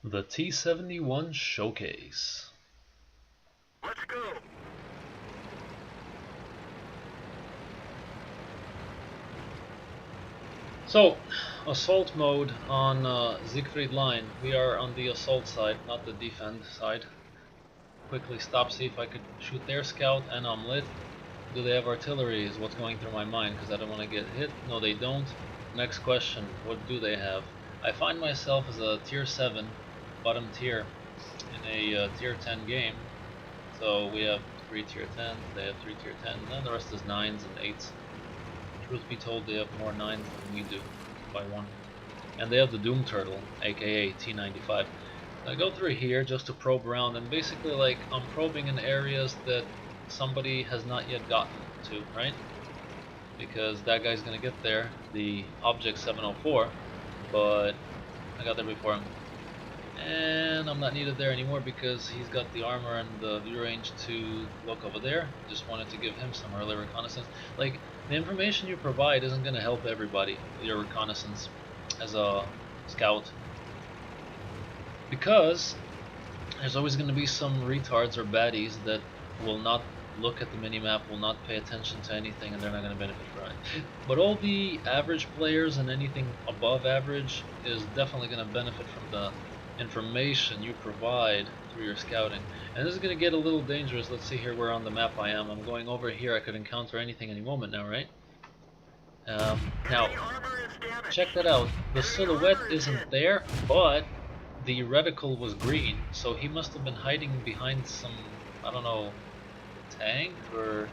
The T71 Showcase. Let's go. So, assault mode on Siegfried line. We are on the assault side, not the defend side. Quickly stop, see if I could shoot their scout, and I'm lit. Do they have artillery is what's going through my mind, because I don't want to get hit. No, they don't. Next question, what do they have? I find myself as a tier 7, bottom tier, in a tier 10 game. So we have 3 tier 10s, they have 3 tier 10s, and then the rest is 9s and 8s. Truth be told, they have more 9s than we do, by 1. And they have the Doom Turtle, aka T95. I go through here just to probe around, and basically, like, I'm probing in areas that somebody has not yet gotten to, right? Because that guy's gonna get there, the Object 704, but I got there before him. And I'm not needed there anymore because he's got the armor and the view range to look over there. Just wanted to give him some early reconnaissance. Like, the information you provide isn't going to help everybody with your reconnaissance as a scout, because there's always going to be some retards or baddies that will not look at the minimap, will not pay attention to anything, and they're not going to benefit from it. But all the average players and anything above average is definitely going to benefit from the information you provide through your scouting. And this is going to get a little dangerous. Let's see here where on the map I am. I'm going over here. I could encounter anything any moment now, right? Now, check that out. The silhouette isn't there, but the reticle was green, so he must have been hiding behind some, I don't know, tank or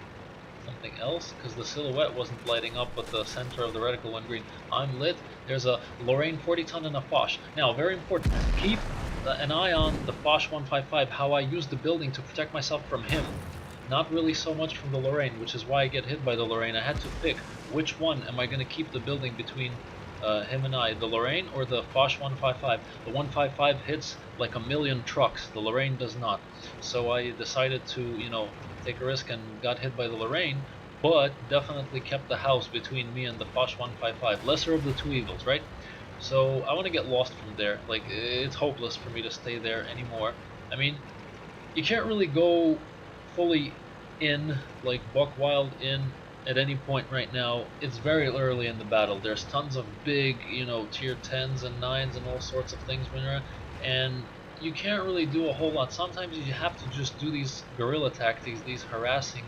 something else, because the silhouette wasn't lighting up, but the center of the reticle went green. I'm lit. There's a Lorraine 40 ton and a Foch. Now, very important, keep an eye on the Foch 155, how I use the building to protect myself from him. Not really so much from the Lorraine, which is why I get hit by the Lorraine. I had to pick which one am I going to keep the building between him and I, the Lorraine or the Foch 155. The 155 hits like a million trucks, the Lorraine does not. So I decided to, you know, take a risk and got hit by the Lorraine, but definitely kept the house between me and the Foch 155. Lesser of the two evils, right? So I want to get lost from there. Like, it's hopeless for me to stay there anymore. I mean, you can't really go fully in, like buck wild in, at any point right now. It's very early in the battle. There's tons of big, you know, tier 10s and 9s and all sorts of things running around, and you can't really do a whole lot. Sometimes you have to just do these guerrilla tactics, these harassing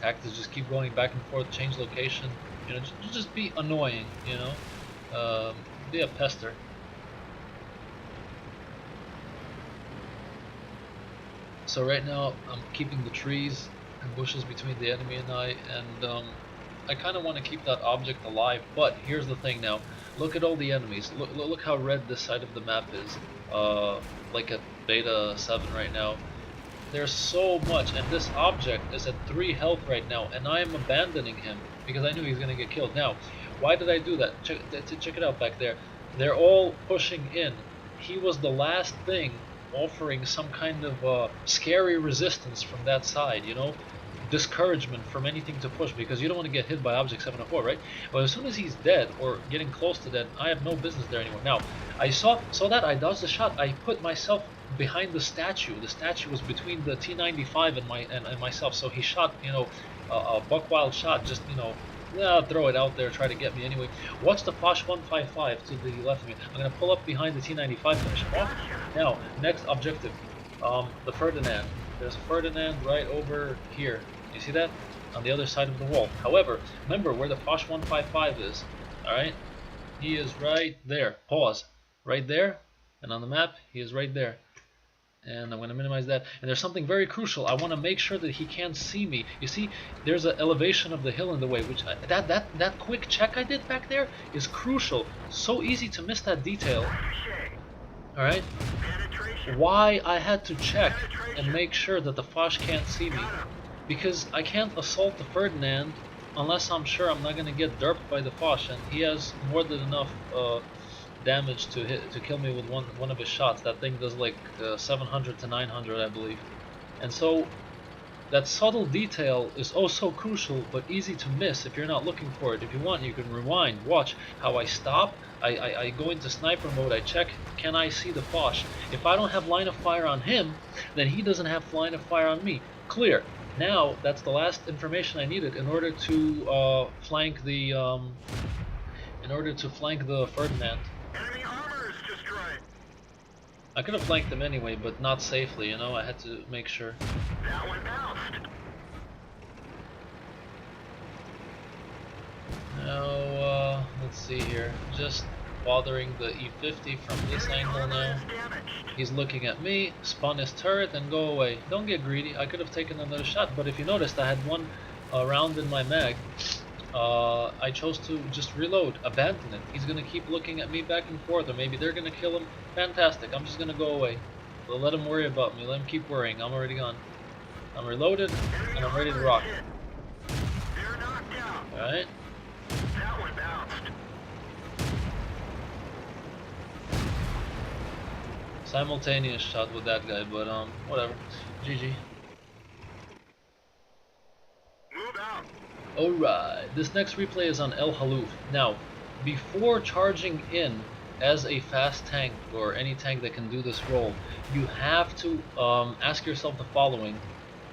tactics, just keep going back and forth, change location, you know, just be annoying, you know, be a pester. So right now I'm keeping the trees and bushes between the enemy and I, and I kind of want to keep that object alive. But here's the thing now, look at all the enemies. Look how red this side of the map is, like at beta 7 right now. There's so much, and this object is at 3 health right now, and I am abandoning him because I knew he's going to get killed. Now, why did I do that? Check it out back there. They're all pushing in. He was the last thing offering some kind of scary resistance from that side, you know? Discouragement from anything to push, because you don't want to get hit by Object 704, right? But as soon as he's dead or getting close to dead, I have no business there anymore. Now, I saw that, I dodged the shot. I put myself behind the statue. The statue was between the T95 and myself, so he shot, you know, a buck wild shot, just, you know, throw it out there, try to get me anyway. Watch the Foch 155 to the left of me. I'm going to pull up behind the T95, finish him off. Now, next objective, the Ferdinand. There's Ferdinand right over here. You see that? On the other side of the wall. However, remember where the Foch 155 is. Alright? He is right there. Pause. Right there. And on the map, he is right there. And I'm going to minimize that. And there's something very crucial. I want to make sure that he can't see me. You see, there's an elevation of the hill in the way, which that quick check I did back there is crucial. So easy to miss that detail. Alright? Why I had to check and make sure that the Foch can't see me. Because I can't assault the Ferdinand unless I'm sure I'm not going to get derped by the Foch, and he has more than enough damage to kill me with one of his shots. That thing does like 700 to 900, I believe. And so That subtle detail is oh so crucial, but easy to miss if you're not looking for it. If you want, you can rewind, watch how I stop, I go into sniper mode, I check, can I see the Foch? If I don't have line of fire on him, then he doesn't have line of fire on me. Clear. Now, that's the last information I needed in order to flank the Ferdinand. Enemy armor is destroyed. I could have flanked them anyway, but not safely, you know, I had to make sure. That one bounced. Now, let's see here. Just bothering the E50 from this angle now. He's looking at me, spun his turret, and go away. Don't get greedy. I could have taken another shot, but if you noticed, I had one round in my mag. I chose to just reload, abandon it. He's gonna keep looking at me back and forth, or maybe they're gonna kill him. Fantastic. I'm just gonna go away. So let him worry about me. Let him keep worrying. I'm already gone. I'm reloaded, and I'm ready to rock. They're knocked out. Alright. That one bounced. Simultaneous shot with that guy, but whatever. GG. Move out. Alright, this next replay is on Halugh. Now, before charging in as a fast tank, or any tank that can do this role, you have to ask yourself the following,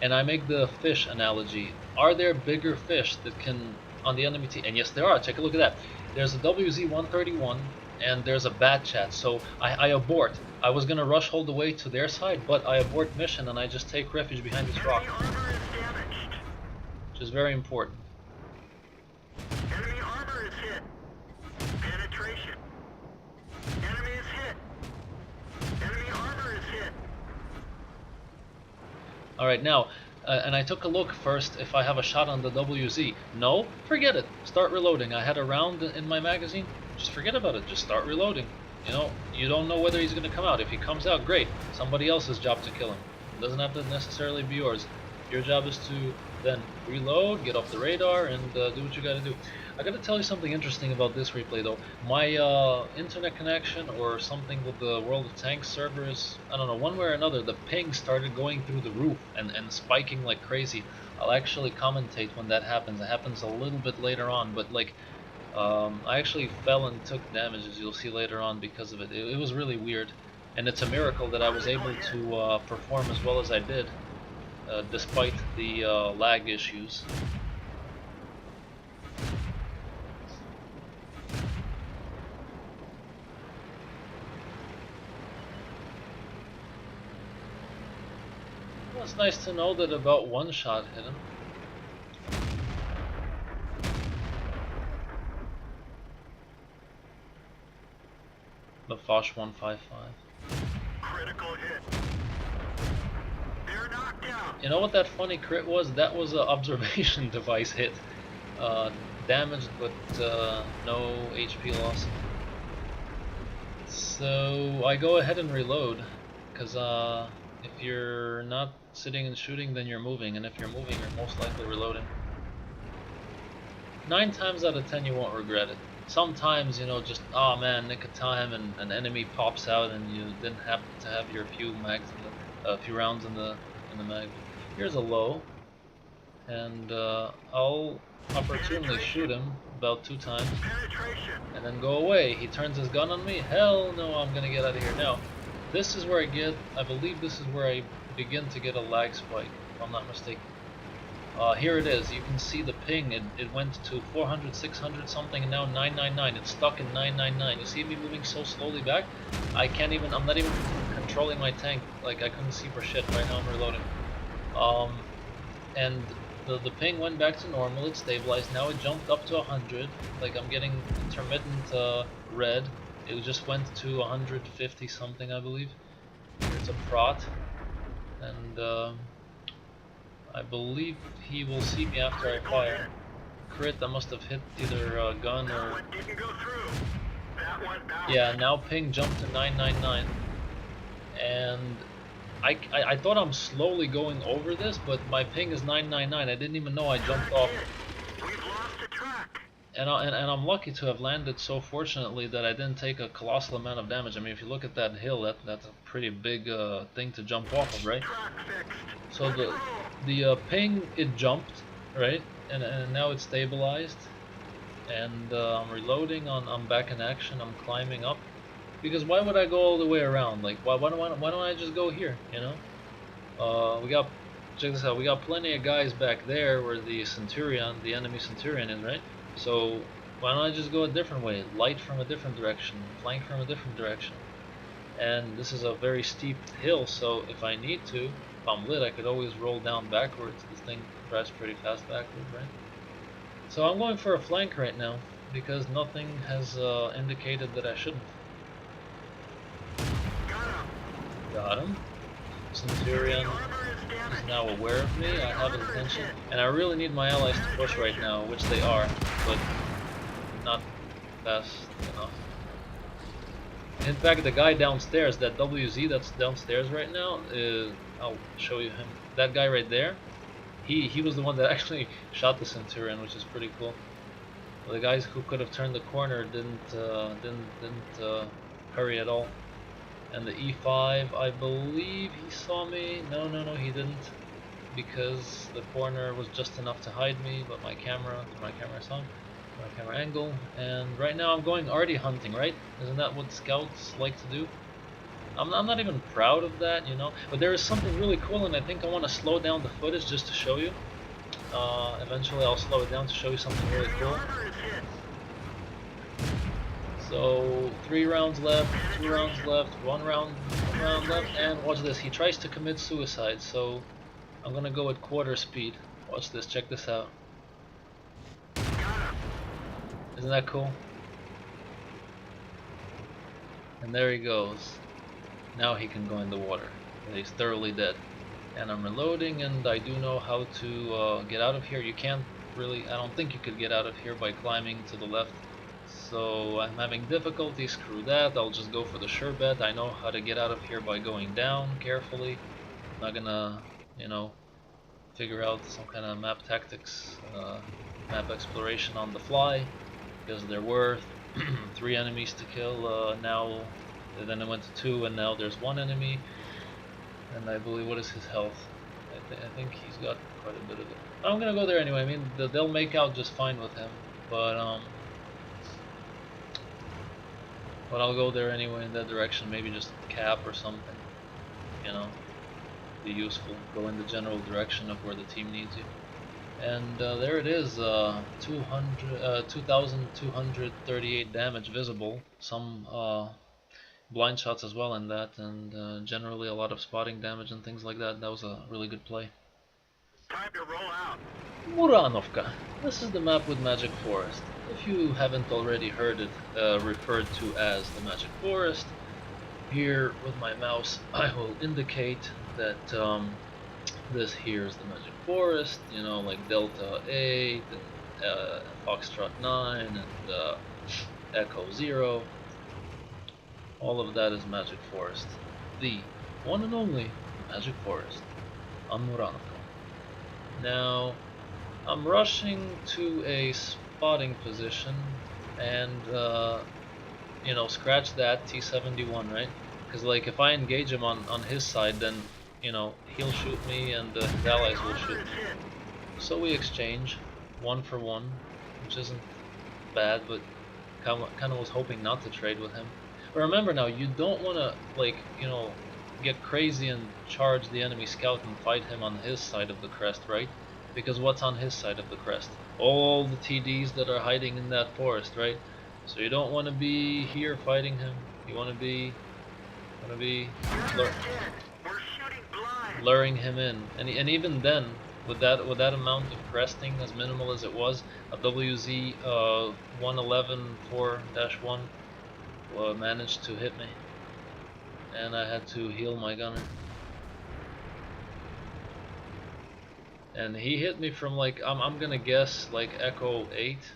and I make the fish analogy. Are there bigger fish that can, on the enemy team? And yes, there are. Take a look at that. There's a WZ-131, and there's a bat chat, so I abort. I was gonna rush hold the way to their side, but I abort mission, and I just take refuge behind this rock, Enemy armor is damaged. which is very important. Enemy armor is hit. Penetration. Enemy is hit. Enemy armor is hit. Alright, now, and I took a look first if I have a shot on the WZ. No? Forget it. Start reloading. I had a round in my magazine. Just forget about it. Just start reloading. You know, you don't know whether he's going to come out. If he comes out, great. Somebody else's job to kill him. It doesn't have to necessarily be yours. Your job is to then reload, get off the radar, and do what you got to do. I got to tell you something interesting about this replay, though. My internet connection or something with the World of Tanks servers, I don't know, one way or another, the ping started going through the roof and spiking like crazy. I'll actually commentate when that happens. It happens a little bit later on, but like, I actually fell and took damage, as you'll see later on, because of it. It was really weird, and it's a miracle that I was able to perform as well as I did, despite the lag issues. Well, it's nice to know that about one shot hit him. The Foch 155. Critical hit. They're knocked out. You know what that funny crit was? That was an observation device hit. Damaged, but no HP loss. So I go ahead and reload, because if you're not sitting and shooting, then you're moving, and if you're moving, you're most likely reloading. 9 times out of 10 you won't regret it. Sometimes, you know, just, oh man, nick of time, and an enemy pops out and you didn't happen to have your few mags in the, few rounds in the mag. Here's a low, and I'll opportunely shoot him about 2 times, and then go away. He turns his gun on me. Hell no, I'm gonna get out of here. Now, this is where I believe this is where I begin to get a lag spike, if I'm not mistaken. Here it is. You can see the ping. It went to 400, 600 something, and now 999. It's stuck in 999. You see me moving so slowly back? I'm not even controlling my tank. Like, I couldn't see for shit. Right now I'm reloading. And the ping went back to normal. It stabilized. Now it jumped up to 100. Like, I'm getting intermittent red. It just went to 150 something, I believe. It's a prot. And I believe he will see me after I fire. Crit, I must have hit either a gun or... Yeah, now ping jumped to 999. And I thought I'm slowly going over this, but my ping is 999. I didn't even know I jumped off. We've lost the track. And I'm lucky to have landed so fortunately that I didn't take a colossal amount of damage. I mean, if you look at that hill, that's a pretty big thing to jump off of, right? Track fixed. So Let's roll. the ping, it jumped, right? And now it's stabilized. And I'm reloading. I'm back in action. I'm climbing up. Because why would I go all the way around? Like, why don't I just go here? You know? We got, check this out. We got plenty of guys back there where the Centurion, the enemy Centurion is, right? So why don't I just go a different way? Light from a different direction, flank from a different direction. And this is a very steep hill, so if I need to, if I'm lit, I could always roll down backwards. This thing drives pretty fast backwards, right? So I'm going for a flank right now because nothing has indicated that I shouldn't. Got him. Got him. Centurion Armor is is damaged. now aware of me. I have his attention, and I really need my allies to push right now, which they are, but not fast enough. In fact, the guy downstairs, that WZ that's downstairs right now, I'll show you him. That guy right there, he was the one that actually shot the Centurion, which is pretty cool. The guys who could have turned the corner didn't hurry at all. And the E5, I believe he saw me. No, he didn't, because the corner was just enough to hide me. But my camera saw him, my camera angle. And right now I'm going arty hunting, right? Isn't that what scouts like to do? I'm not even proud of that, you know. But there is something really cool, and I think I want to slow down the footage just to show you. Eventually I'll slow it down to show you something really cool. Armor is hit. So 3 rounds left, 2 rounds left, one round left, and watch this. He tries to commit suicide, so I'm gonna go at quarter speed. Watch this. Check this out. Got him. Isn't that cool? And there he goes. Now he can go in the water. He's thoroughly dead. And I'm reloading, and I do know how to get out of here. You can't really, I don't think you could get out of here by climbing to the left. So I'm having difficulty, screw that, I'll just go for the sure bet. I know how to get out of here by going down carefully. I'm not gonna, you know, figure out some kind of map tactics, map exploration on the fly, because there were 3 enemies to kill now, then it went to 2, and now there's 1 enemy. And I believe, what is his health? I think he's got quite a bit of it. I'm gonna go there anyway. I mean, they'll make out just fine with him, but I'll go there anyway in that direction. Maybe just cap or something, you know, be useful. Go in the general direction of where the team needs you. And there it is, 2,238 damage visible. Some blind shots as well in that, and generally a lot of spotting damage and things like that. That was a really good play. Time to roll out. Muranovka. This is the map with Magic Forest. If you haven't already heard it referred to as the Magic Forest, here with my mouse I will indicate that this here is the Magic Forest, you know, like Delta 8, and Foxtrot 9, and Echo 0. All of that is Magic Forest. The one and only Magic Forest on Muranovka. Now, I'm rushing to a spotting position, and you know, scratch that T71, right? Because like if I engage him on his side, then you know he'll shoot me, and his allies will shoot me. So we exchange 1 for 1, which isn't bad, but kind of was hoping not to trade with him. But remember now, you don't want to, like, you know, get crazy and charge the enemy scout and fight him on his side of the crest, right? Because what's on his side of the crest? All the TDs that are hiding in that forest, right? So you don't want to be here fighting him. You want to be luring him in. And even then, with that amount of cresting, as minimal as it was, a WZ 111-4-1 managed to hit me, and I had to heal my gunner. And he hit me from, like, I'm gonna guess, like, Echo 8.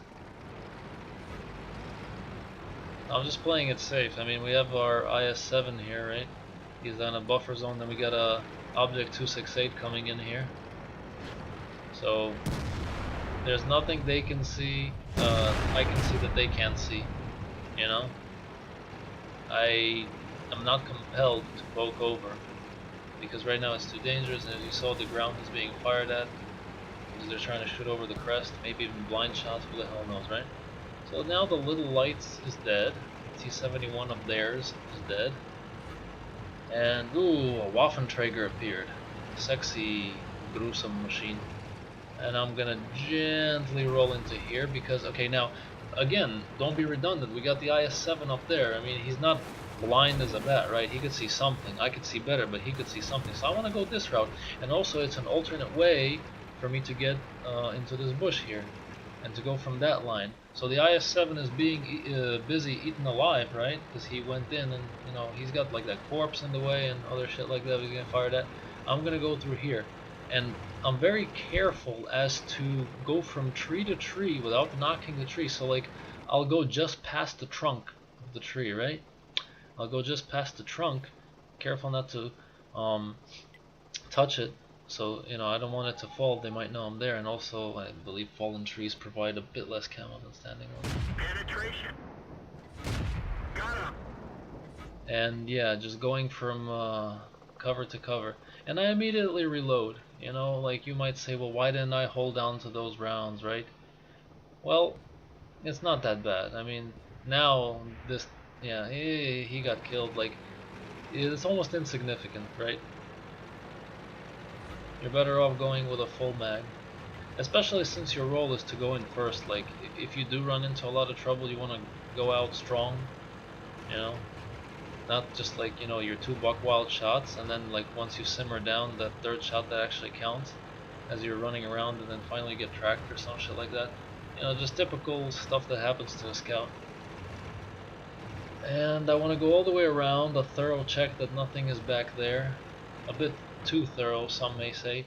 I'm just playing it safe. I mean, we have our IS-7 here, right? He's on a buffer zone. Then we got a Object 268 coming in here. So There's nothing they can see. I can see that they can't see. You know, I am not compelled to poke over because right now it's too dangerous. And as you saw, the ground is being fired at because they're trying to shoot over the crest. Maybe even blind shots. Who the hell knows, right? So now the little lights is dead. T71 of theirs is dead. And ooh, a Waffenträger appeared. Sexy, gruesome machine. And I'm gonna gently roll into here because, okay, now, again, don't be redundant. We got the IS-7 up there. I mean, he's not blind as a bat, right? He could see something. I could see better, but he could see something. So I want to go this route. And also, it's an alternate way for me to get into this bush here and to go from that line. So the IS-7 is being busy eaten alive, right? Because he went in and, you know, he's got like that corpse in the way and other shit like that he's getting fired at. I'm gonna go through here. And I'm very careful as to go from tree to tree without knocking the tree. So like, I'll go just past the trunk of the tree, right? I'll go just past the trunk, careful not to touch it. So, you know, I don't want it to fall. They might know I'm there. And also, I believe fallen trees provide a bit less camo than standing ones. Penetration. Got him. And yeah, just going from cover to cover. And I immediately reload. You know, like you might say, well, why didn't I hold on to those rounds, right? Well, it's not that bad. I mean, now this, yeah, he got killed. Like, it's almost insignificant, right? You're better off going with a full mag. Especially since your role is to go in first. Like, if you do run into a lot of trouble, you want to go out strong, you know? Not just like, you know, your 2 buck wild shots, and then like once you simmer down, that third shot that actually counts as you're running around and then finally get tracked or some shit like that. You know, just typical stuff that happens to a scout. And I want to go all the way around, a thorough check that nothing is back there. A bit too thorough, some may say.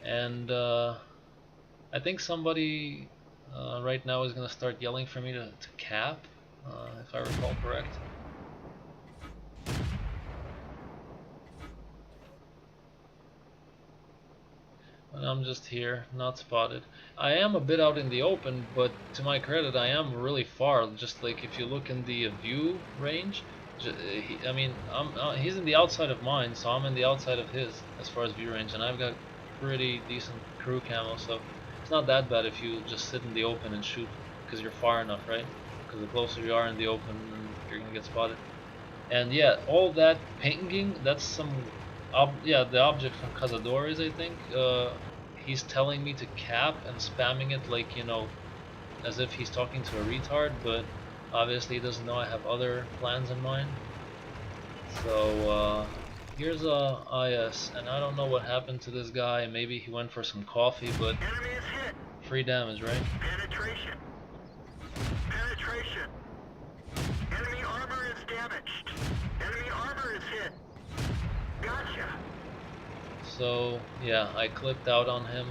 And I think somebody right now is going to start yelling for me to cap, if I recall correct. And I'm just here, not spotted. I am a bit out in the open, but to my credit, I am really far. Just like if you look in the view range, I mean, he's in the outside of mine, so I'm in the outside of his as far as view range, and I've got pretty decent crew camo, so it's not that bad if you just sit in the open and shoot, because you're far enough, right? Because the closer you are in the open, you're gonna get spotted. And yeah, all that pinging, that's some, yeah, the object from Cazadores, I think. He's telling me to cap and spamming it like, you know, as if he's talking to a retard, but obviously he doesn't know I have other plans in mind. So here's a IS, and I don't know what happened to this guy. Maybe he went for some coffee, but Enemy is hit. free damage, right? Penetration. Penetration. Enemy armor is damaged. Enemy armor is hit. Gotcha. So yeah, I clipped out on him,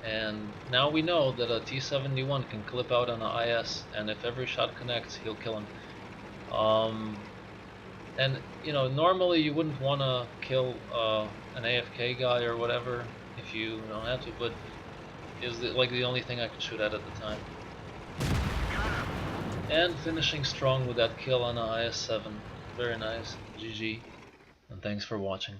and now we know that a T71 can clip out on an IS, and if every shot connects, he'll kill him. And you know, normally you wouldn't want to kill an AFK guy or whatever if you don't have to, but is like the only thing I could shoot at the time. And finishing strong with that kill on an IS-7. Very nice. GG. And thanks for watching.